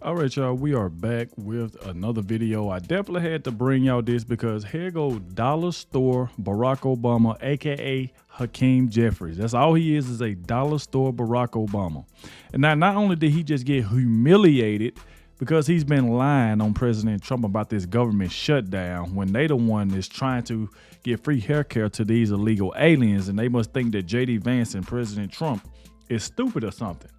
All right, y'all, we are back with another video. I definitely had to bring y'all this because here go dollar store Barack Obama, aka Hakeem Jeffries. That's all he is a dollar store Barack Obama. And now, not only did he just get humiliated because he's been lying on President Trump about this government shutdown when they the one that's trying to get free healthcare to these illegal aliens, and they must think that JD Vance and President Trump is stupid or something.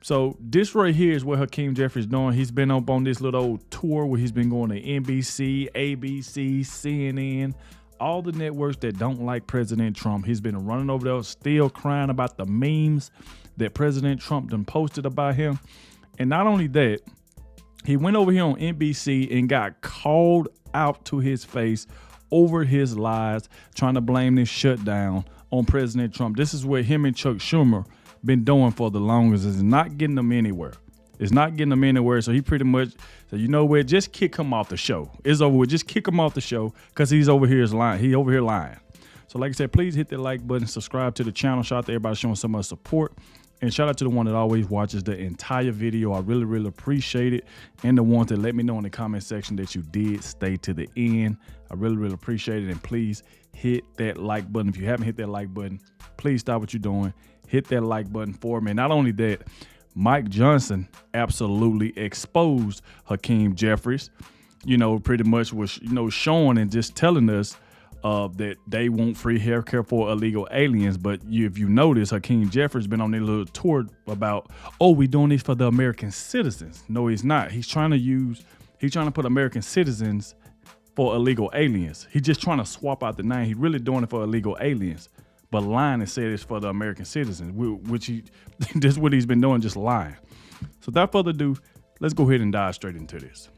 So this right here is what Hakeem Jeffries doing. He's been up on this little old tour where he's been going to NBC, ABC, CNN, all the networks that don't like President Trump. He's been running over there, still crying about the memes that President Trump done posted about him. And not only that, he went over here on NBC and got called out to his face over his lies, trying to blame this shutdown on President Trump. This is what him and Chuck Schumer been doing for the longest. Is not getting them anywhere. It's not getting them anywhere. So he pretty much said, you know what, just kick him off the show. It's over with. Just kick him off the show because he's over here lying. He over here lying. So like I said, please hit that like button, subscribe to the channel. Shout out to everybody showing so much support. And shout out to the one that always watches the entire video. I really, really appreciate it. And the ones that let me know in the comment section that you did stay to the end. I really, really appreciate it. And please hit that like button. If you haven't hit that like button, please stop what you're doing. Hit that like button for me. Not only that, Mike Johnson absolutely exposed Hakeem Jeffries, pretty much was, showing and just telling us that they want free healthcare for illegal aliens. But if you notice, Hakeem Jeffries been on a little tour about, we doing this for the American citizens. No, he's not. He's trying to put American citizens for illegal aliens. He's just trying to swap out the name. He's really doing it for illegal aliens, but lying and said it's for the American citizens, which this is what he's been doing, just lying. So without further ado, let's go ahead and dive straight into this.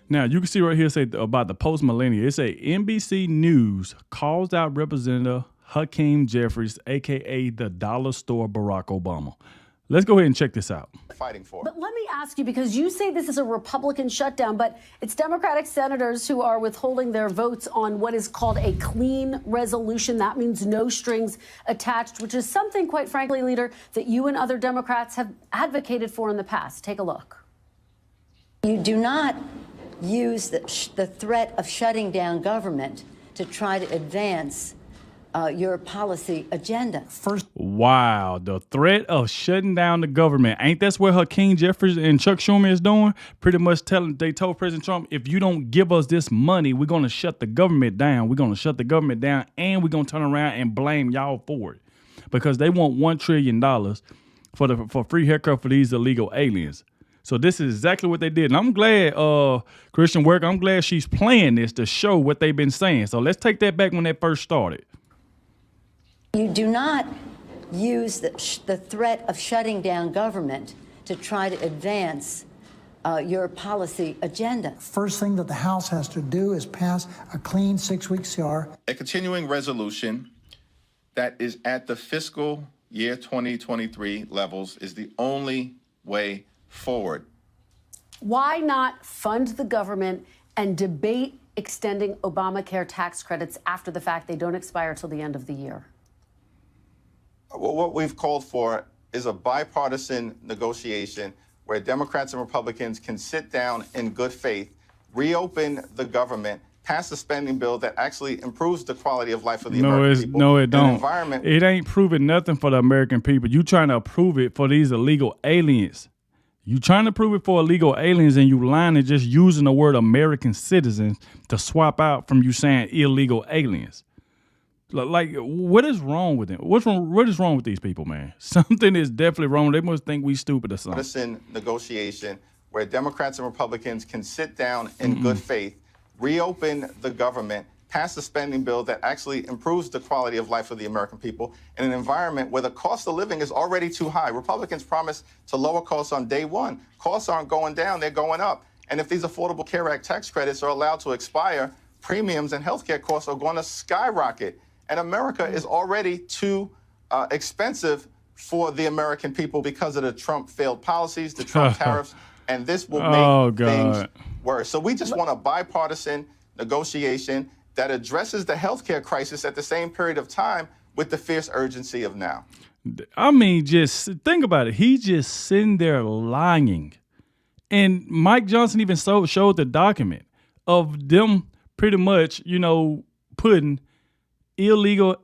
Now, you can see right here say about the post-millennial. It say NBC News calls out Representative Hakeem Jeffries, a.k.a. the dollar store Barack Obama. Let's go ahead and check this out. Fighting for. But let me ask you, because you say this is a Republican shutdown, but it's Democratic senators who are withholding their votes on what is called a clean resolution. That means no strings attached, which is something, quite frankly, Leader, that you and other Democrats have advocated for in the past. Take a look. You do not use the threat of shutting down government to try to advance your policy agenda. Wow, the threat of shutting down the government. Ain't that's what Hakeem Jeffries and Chuck Schumer is doing? Pretty much they told President Trump, if you don't give us this money, we're going to shut the government down. We're going to shut the government down, and we're going to turn around and blame y'all for it. Because they want $1 trillion for free haircut for these illegal aliens. So this is exactly what they did. And I'm glad, Christian Work, I'm glad she's playing this to show what they've been saying. So let's take that back when that first started. You do not use the threat of shutting down government to try to advance your policy agenda. First thing that the House has to do is pass a clean 6-week CR. A continuing resolution that is at the fiscal year 2023 levels is the only way forward. Why not fund the government and debate extending Obamacare tax credits after the fact? They don't expire till the end of the year. Well, what we've called for is a bipartisan negotiation where Democrats and Republicans can sit down in good faith, reopen the government, pass a spending bill that actually improves the quality of life for the American people. No, it don't. It ain't proving nothing for the American people. You trying to approve it for these illegal aliens. You trying to prove it for illegal aliens, and you lying and just using the word American citizens to swap out from you saying illegal aliens. Like, what is wrong with them? What is wrong with these people, man? Something is definitely wrong. They must think we stupid or something. Partisan negotiation where Democrats and Republicans can sit down in good faith, reopen the government, pass a spending bill that actually improves the quality of life for the American people in an environment where the cost of living is already too high. Republicans promised to lower costs on day one. Costs aren't going down, they're going up. And if these Affordable Care Act tax credits are allowed to expire, premiums and healthcare costs are going to skyrocket. And America is already too expensive for the American people because of the Trump failed policies, the Trump tariffs, and this will make things worse. So we just want a bipartisan negotiation that addresses the healthcare crisis at the same period of time with the fierce urgency of now. I mean, just think about it. He's just sitting there lying. And Mike Johnson even showed the document of them pretty much, putting illegal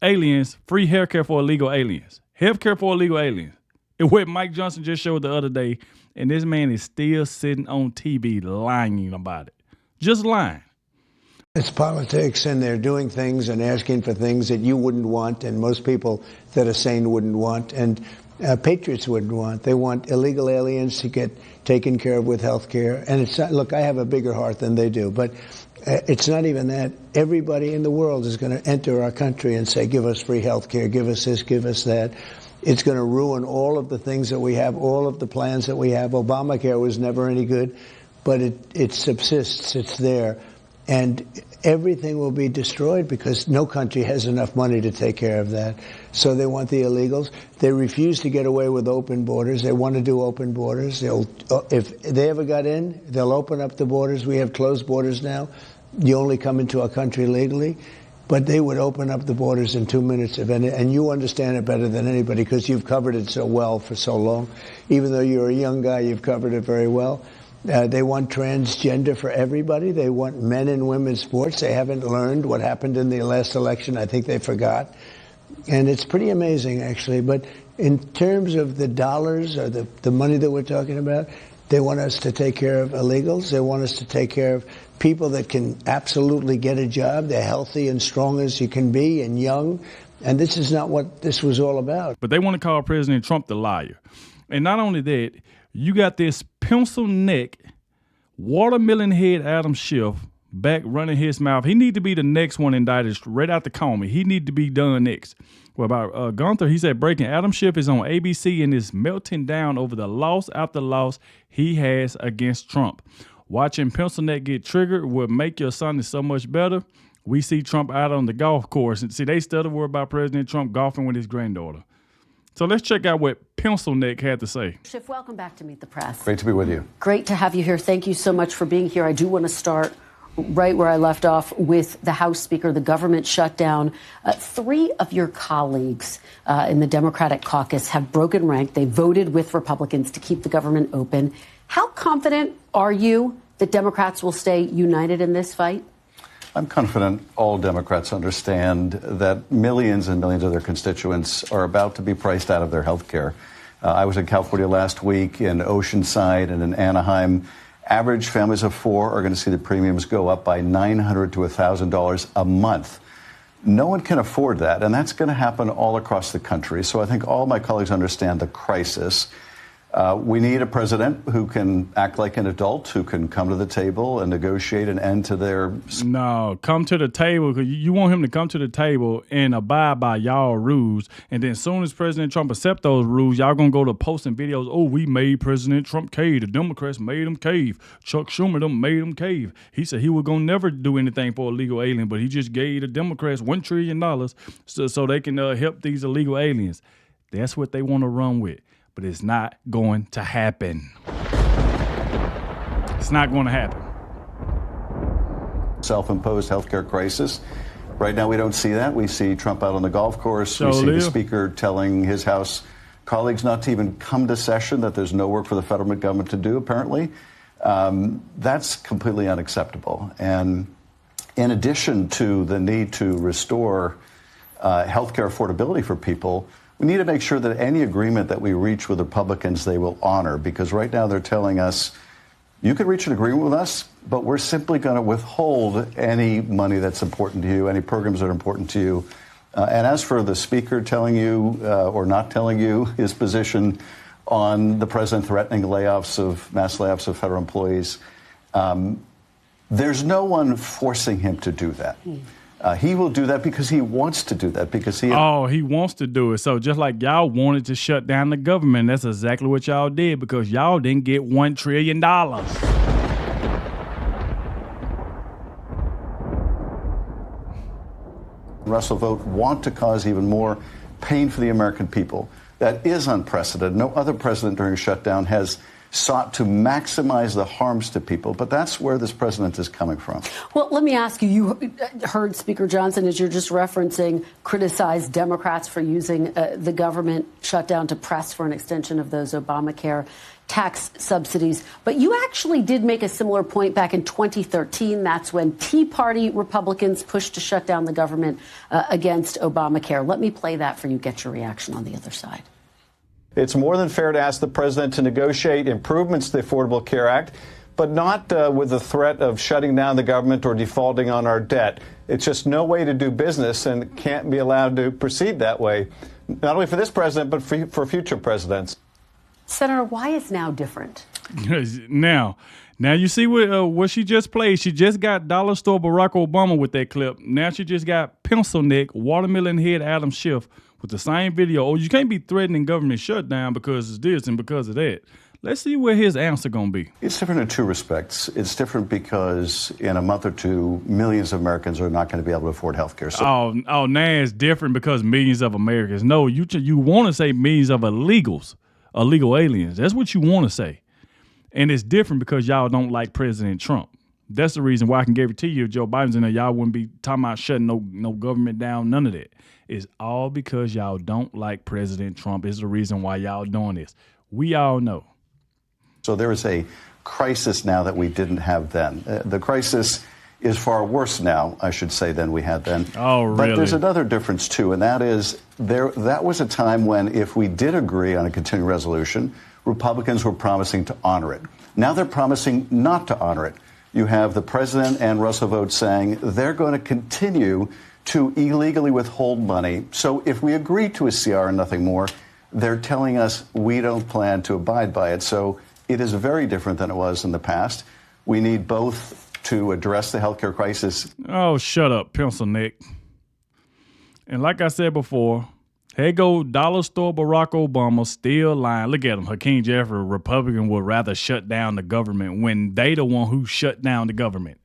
aliens, free healthcare for illegal aliens. Healthcare for illegal aliens. It's what Mike Johnson just showed the other day, and this man is still sitting on TV lying about it. Just lying. It's politics, and they're doing things and asking for things that you wouldn't want, and most people that are sane wouldn't want, and patriots wouldn't want. They want illegal aliens to get taken care of with health care. And it's not, look, I have a bigger heart than they do, but it's not even that. Everybody in the world is going to enter our country and say, give us free health care, give us this, give us that. It's going to ruin all of the things that we have, all of the plans that we have. Obamacare was never any good, but it subsists. It's there. And everything will be destroyed because no country has enough money to take care of that. So they want the illegals. They refuse to get away with open borders. They want to do open borders. If they ever got in, they'll open up the borders. We have closed borders now. You only come into our country legally. But they would open up the borders in 2 minutes, and you understand it better than anybody because you've covered it so well for so long. Even though you're a young guy, you've covered it very well. They want transgender for everybody. They want men and women's sports. They haven't learned what happened in the last election. I think they forgot. And it's pretty amazing, actually. But in terms of the dollars or the money that we're talking about, they want us to take care of illegals. They want us to take care of people that can absolutely get a job. They're healthy and strong as you can be and young. And this is not what this was all about. But they want to call President Trump the liar. And not only that, you got this pencil neck, watermelon head Adam Schiff back running his mouth. He need to be the next one indicted right out the Comey. He need to be done next. Well, about Gunther, he said breaking Adam Schiff is on ABC and is melting down over the loss after loss he has against Trump. Watching pencil neck get triggered will make your Sunday so much better. We see Trump out on the golf course. And see, they still worry about President Trump golfing with his granddaughter. So let's check out what Pencil Neck had to say. Schiff, welcome back to Meet the Press. Great to be with you. Great to have you here. Thank you so much for being here. I do want to start right where I left off with the House Speaker, the government shutdown. 3 of your colleagues in the Democratic caucus have broken rank. They voted with Republicans to keep the government open. How confident are you that Democrats will stay united in this fight? I'm confident all Democrats understand that millions and millions of their constituents are about to be priced out of their health care. I was in California last week in Oceanside and in Anaheim. Average families of 4 are going to see the premiums go up by $900 to $1,000 a month. No one can afford that, and that's going to happen all across the country. So I think all my colleagues understand the crisis. We need a president who can act like an adult, who can come to the table and negotiate an end to their... No, come to the table, because you want him to come to the table and abide by y'all rules. And then as soon as President Trump accept those rules, y'all going to go to posting videos, oh, we made President Trump cave. The Democrats made him cave. Chuck Schumer them made him cave. He said he was going to never do anything for illegal alien, but he just gave the Democrats $1 trillion so they can help these illegal aliens. That's what they want to run with. But it's not going to happen. It's not going to happen. Self-imposed healthcare crisis. Right now, we don't see that. We see Trump out on the golf course. We see the Speaker telling his House colleagues not to even come to session, that there's no work for the federal government to do, apparently. That's completely unacceptable. And in addition to the need to restore healthcare affordability for people, we need to make sure that any agreement that we reach with Republicans, they will honor, because right now they're telling us, you can reach an agreement with us, but we're simply going to withhold any money that's important to you, any programs that are important to you. And as for the Speaker telling you or not telling you his position on the president threatening mass layoffs of federal employees, there's no one forcing him to do that. He will do that because he wants to do that, because he wants to do it. So just like y'all wanted to shut down the government, that's exactly what y'all did, because y'all didn't get $1 trillion. Russell vote want to cause even more pain for the American people. That is unprecedented. No other president during a shutdown has sought to maximize the harms to people. But that's where this president is coming from. Well, let me ask you, you heard Speaker Johnson, as you're just referencing, criticize Democrats for using the government shutdown to press for an extension of those Obamacare tax subsidies. But you actually did make a similar point back in 2013. That's when Tea Party Republicans pushed to shut down the government against Obamacare. Let me play that for you. Get your reaction on the other side. It's more than fair to ask the president to negotiate improvements to the Affordable Care Act, but not with the threat of shutting down the government or defaulting on our debt. It's just no way to do business and can't be allowed to proceed that way, not only for this president, but for future presidents. Senator, why is now different? Now you see what she just played. She just got dollar store Barack Obama with that clip. Now she just got pencil neck, watermelon head Adam Schiff with the same video. Oh, you can't be threatening government shutdown because it's this and because of that. Let's see where his answer going to be. It's different in two respects. It's different because in a month or two, millions of Americans are not going to be able to afford health care. So now it's different because millions of Americans. No, you want to say millions of illegals, illegal aliens. That's what you want to say. And it's different because y'all don't like President Trump. That's the reason why I can guarantee you if Joe Biden's in there, y'all wouldn't be talking about shutting no government down, none of that. It's all because y'all don't like President Trump is the reason why y'all doing this. We all know. So there is a crisis now that we didn't have then. The crisis is far worse now, I should say, than we had then. Oh, really? But there's another difference, too, and that is that was a time when if we did agree on a continuing resolution, Republicans were promising to honor it. Now they're promising not to honor it. You have the president and Russell Vogt saying they're going to continue to illegally withhold money. So if we agree to a CR and nothing more, they're telling us we don't plan to abide by it. So it is very different than it was in the past. We need both to address the healthcare crisis. Oh, shut up, pencil neck. And like I said before, here go dollar store Barack Obama still lying. Look at him. Hakeem Jeffrey, Republican, would rather shut down the government when they the one who shut down the government.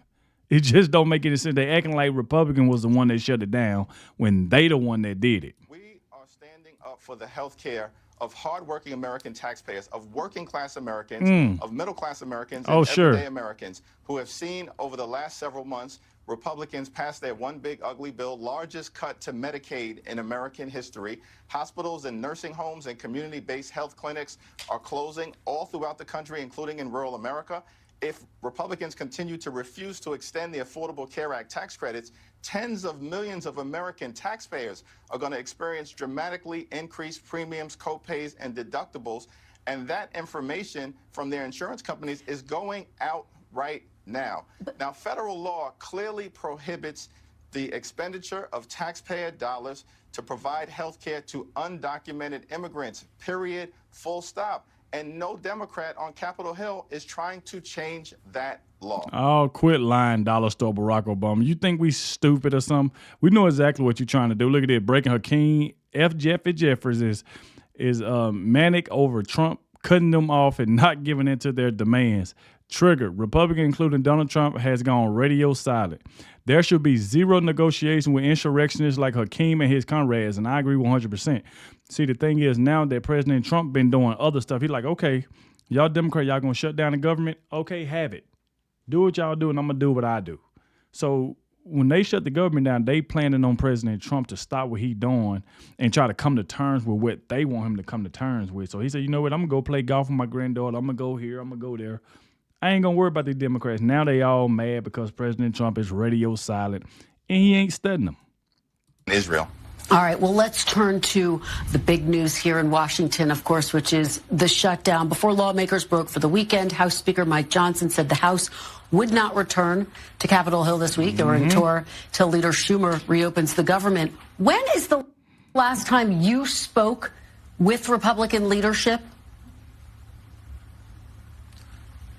It just don't make any sense. They acting like Republican was the one that shut it down when they the one that did it. We are standing up for the health care of hardworking American taxpayers, of working class Americans, of middle class Americans, and everyday Americans who have seen over the last several months Republicans pass their one big ugly bill, largest cut to Medicaid in American history. Hospitals and nursing homes and community-based health clinics are closing all throughout the country, including in rural America. If Republicans continue to refuse to extend the Affordable Care Act tax credits, tens of millions of American taxpayers are going to experience dramatically increased premiums, copays, and deductibles. And that information from their insurance companies is going out right now. Now, federal law clearly prohibits the expenditure of taxpayer dollars to provide health care to undocumented immigrants, period, full stop. And no Democrat on Capitol Hill is trying to change that law. Oh, quit lying, dollar store Barack Obama. You think we stupid or something? We know exactly what you're trying to do. Look at it. Breaking Hakeem Jeffries is manic over Trump, cutting them off and not giving in to their demands. Triggered. Republican, including Donald Trump, has gone radio silent. There should be zero negotiation with insurrectionists like Hakeem and his comrades, and I agree 100%. See, the thing is, now that President Trump been doing other stuff, he's like, okay, y'all Democrat, y'all gonna shut down the government? Okay, have it. Do what y'all do, and I'm gonna do what I do. So when they shut the government down, they planning on President Trump to stop what he doing and try to come to terms with what they want him to come to terms with. So he said, you know what, I'm gonna go play golf with my granddaughter. I'm gonna go here, I'm gonna go there. I ain't gonna worry about the Democrats. Now they all mad because President Trump is radio silent and he ain't studying them. Israel. All right, well, let's turn to the big news here in Washington, of course, which is the shutdown. Before lawmakers broke for the weekend, House Speaker Mike Johnson said the House would not return to Capitol Hill this week. They were in tour till Leader Schumer reopens the government. When is the last time you spoke with Republican leadership?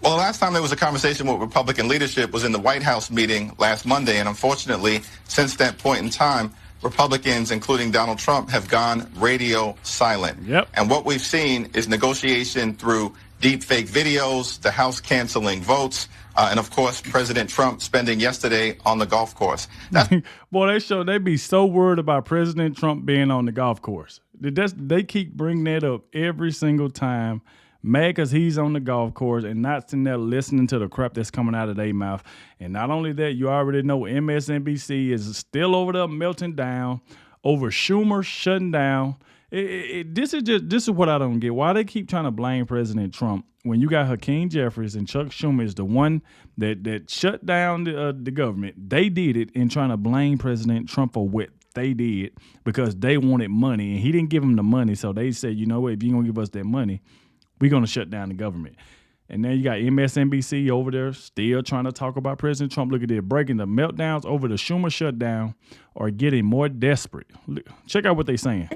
Well, the last time there was a conversation with Republican leadership was in the White House meeting last Monday. And unfortunately, since that point in time, Republicans, including Donald Trump, have gone radio silent. Yep. And what we've seen is negotiation through deep fake videos, the House canceling votes, and, of course, President Trump spending yesterday on the golf course. Boy, they be so worried about President Trump being on the golf course. They keep bringing that up every single time. mad because he's on the golf course and not sitting there listening to the crap that's coming out of their mouth. And not only that, you already know MSNBC is still over there melting down over Schumer shutting down. This is what I don't get. Why they keep trying to blame President Trump when you got Hakeem Jeffries and Chuck Schumer is the one that shut down the government. They did it, and trying to blame President Trump for what they did because they wanted money and he didn't give them the money. So they said, you know what, if you're going to give us that money, we're going to shut down the government. And now you got MSNBC over there still trying to talk about President Trump. Look at this, breaking the meltdowns over the Schumer shutdown are getting more desperate. Check out what they're saying.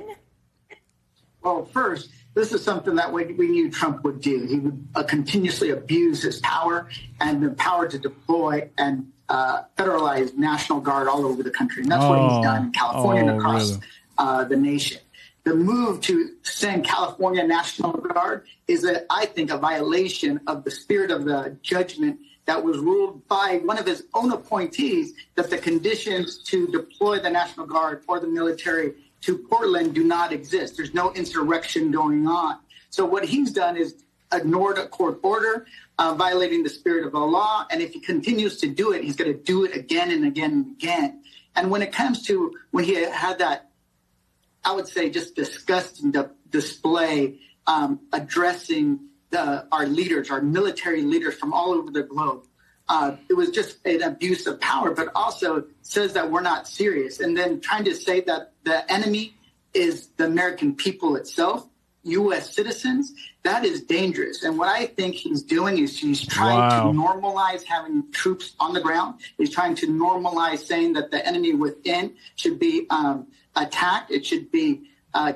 Well, first, this is something that we knew Trump would do. He would continuously abuse his power and the power to deploy and federalize National Guard all over the country. And that's what he's done in California and across the nation. The move to send California National Guard is, I think, a violation of the spirit of the judgment that was ruled by one of his own appointees, that the conditions to deploy the National Guard or the military to Portland do not exist. There's no insurrection going on. So what he's done is ignored a court order, violating the spirit of the law. And if he continues to do it, he's going to do it again and again and again. And when it comes to when he had that, I would say, just disgusting display addressing our leaders, our military leaders from all over the globe, it was just an abuse of power, but also says that we're not serious. And then trying to say that the enemy is the American people itself, U.S. citizens, that is dangerous. And what I think he's doing is he's trying to normalize having troops on the ground. He's trying to normalize saying that the enemy within should be attacked. It should be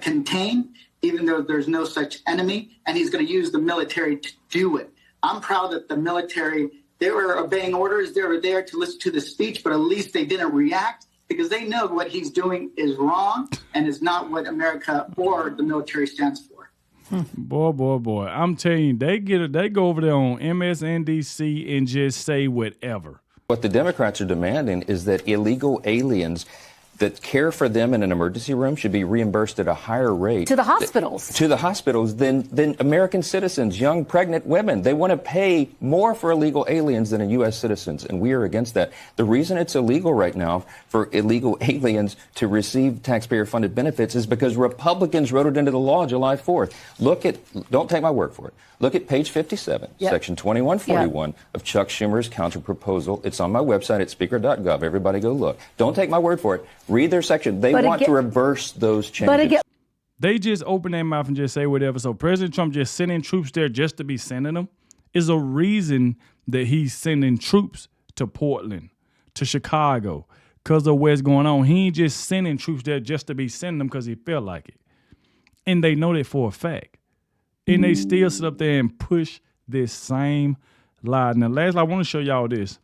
contained, even though there's no such enemy. And he's going to use the military to do it. I'm proud that the military, they were obeying orders. They were there to listen to the speech, but at least they didn't react because they know what he's doing is wrong and is not what America or the military stands for. Boy. I'm telling you, they go over there on MSNBC and just say whatever. What the Democrats are demanding is that illegal aliens that care for them in an emergency room should be reimbursed at a higher rate. To the hospitals. To the hospitals than American citizens, young pregnant women. They want to pay more for illegal aliens than U.S. citizens, and we are against that. The reason it's illegal right now for illegal aliens to receive taxpayer-funded benefits is because Republicans wrote it into the law July 4th. Don't take my word for it. Look at page 57, section 2141 of Chuck Schumer's counterproposal. It's on my website at speaker.gov. Everybody go look. Don't take my word for it. Read their section. They want to reverse those changes. They just open their mouth and just say whatever. So President Trump just sending troops there just to be sending them is a reason that he's sending troops to Portland, to Chicago, because of what's going on. He ain't just sending troops there just to be sending them because he felt like it. And they know that for a fact. And they still sit up there and push this same lie. Now, lastly, I want to show y'all this.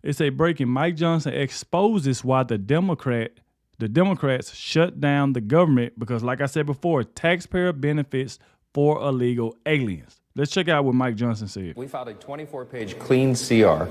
It's a breaking. Mike Johnson exposes why the Democrats shut down the government because, like I said before, taxpayer benefits for illegal aliens. Let's check out what Mike Johnson said. We filed a 24-page clean CR.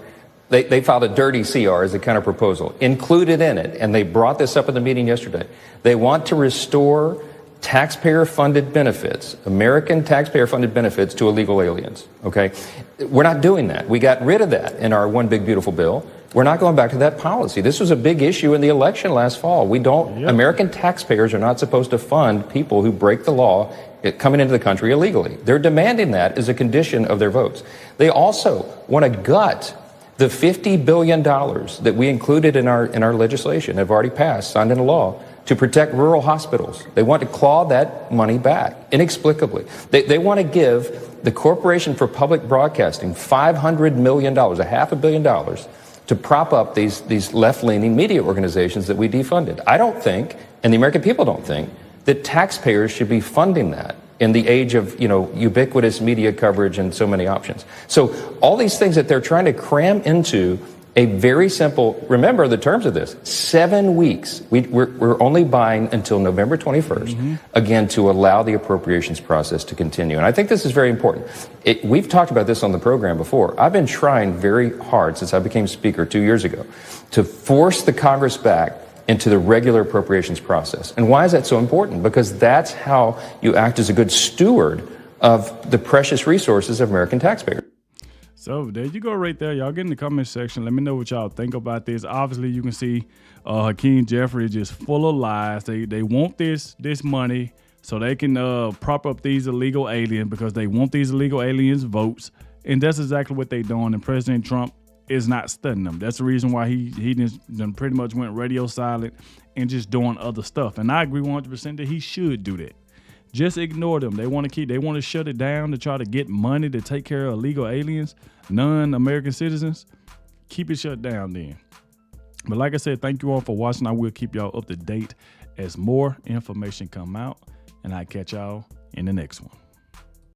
They filed a dirty CR as a counter proposal, included in it, and they brought this up at the meeting yesterday. They want to restore taxpayer-funded benefits, American taxpayer-funded benefits to illegal aliens, okay? We're not doing that. We got rid of that in our One Big Beautiful Bill. We're not going back to that policy. This was a big issue in the election last fall. American taxpayers are not supposed to fund people who break the law coming into the country illegally. They're demanding that as a condition of their votes. They also want to gut the $50 billion that we included in our legislation, have already passed, signed into law, to protect rural hospitals. They want to claw that money back inexplicably. They want to give the Corporation for Public Broadcasting $500 million, $500 million, to prop up these left-leaning media organizations that we defunded. I don't think, and the American people don't think, that taxpayers should be funding that in the age of, ubiquitous media coverage and so many options. So all these things that they're trying to cram into a very simple, remember the terms of this, 7 weeks. We're only buying until November 21st, again, to allow the appropriations process to continue. And I think this is very important. We've talked about this on the program before. I've been trying very hard since I became Speaker 2 years ago to force the Congress back into the regular appropriations process. And why is that so important? Because that's how you act as a good steward of the precious resources of American taxpayers. So there you go right there. Y'all get in the comment section. Let me know what y'all think about this. Obviously, you can see Hakeem Jeffrey is just full of lies. They want this money so they can prop up these illegal aliens because they want these illegal aliens votes. And that's exactly what they're doing. And President Trump is not studying them. That's the reason why he just pretty much went radio silent and just doing other stuff. And I agree 100% that he should do that. Just ignore them. They want to shut it down to try to get money to take care of illegal aliens, non-American citizens. Keep it shut down then. But like I said, thank you all for watching. I will keep y'all up to date as more information come out, and I'll catch y'all in the next one.